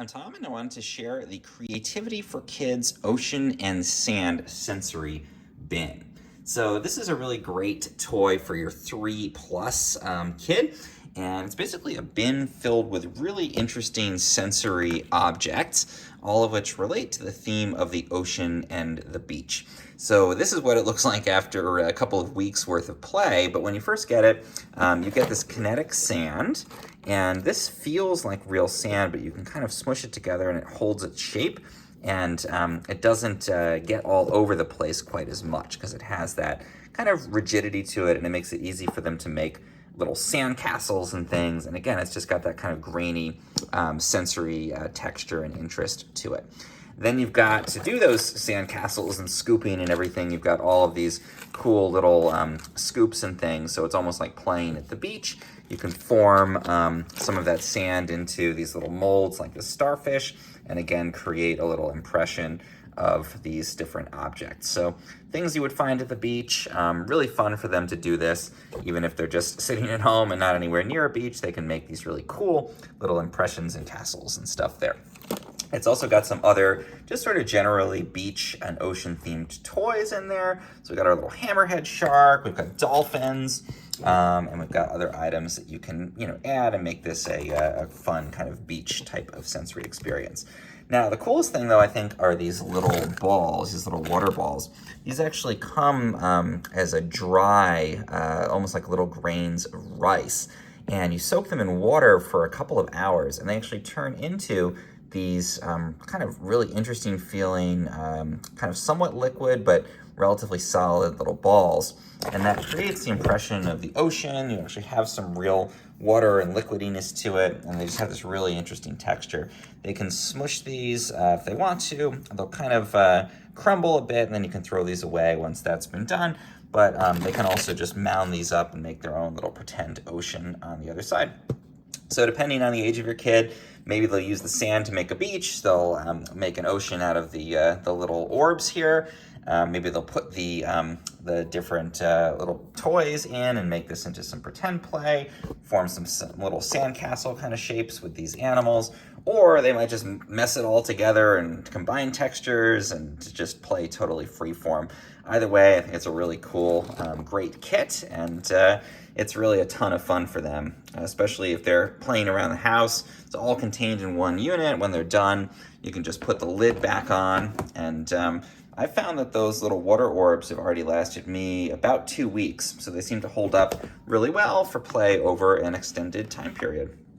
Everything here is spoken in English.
I'm Tom, and I wanted to share the Creativity for Kids Ocean and Sand Sensory Bin. So this is a really great toy for your 3+ kid, and it's basically a bin filled with really interesting sensory objects, all of which relate to the theme of the ocean and the beach. So this is what it looks like after a couple of weeks worth of play, but when you first get it, you get this kinetic sand, and this feels like real sand, but you can kind of smush it together and it holds its shape, and it doesn't get all over the place quite as much because it has that kind of rigidity to it, and it makes it easy for them to make little sand castles and things. And again, it's just got that kind of grainy sensory texture and interest to it. Then you've got, to do those sand castles and scooping and everything, you've got all of these cool little scoops and things, so it's almost like playing at the beach. You can form some of that sand into these little molds like the starfish, and again, create a little impression of these different objects. So things you would find at the beach, really fun for them to do this. Even if they're just sitting at home and not anywhere near a beach, they can make these really cool little impressions and castles and stuff there. It's also got some other just sort of generally beach and ocean themed toys in there. So we've got our little hammerhead shark, we've got dolphins, and we've got other items that you can add and make this a fun kind of beach type of sensory experience. Now, the coolest thing, though, I think, are these little balls, these little water balls. These actually come as a dry, almost like little grains of rice. And you soak them in water for a couple of hours, and they actually turn into these kind of really interesting feeling, kind of somewhat liquid, but relatively solid little balls. And that creates the impression of the ocean. You actually have some real water and liquidiness to it, and they just have this really interesting texture. They can smush these if they want to. They'll kind of crumble a bit, and then you can throw these away once that's been done. But they can also just mound these up and make their own little pretend ocean on the other side. So depending on the age of your kid, maybe they'll use the sand to make a beach. They'll make an ocean out of the little orbs here. Maybe they'll put the different little toys in and make this into some pretend play, form some little sandcastle kind of shapes with these animals, or they might just mess it all together and combine textures and just play totally freeform. Either way, I think it's a really cool, great kit, and it's really a ton of fun for them, especially if they're playing around the house. It's all contained in one unit. When they're done, you can just put the lid back on, and I found that those little water orbs have already lasted me about 2 weeks, so they seem to hold up really well for play over an extended time period.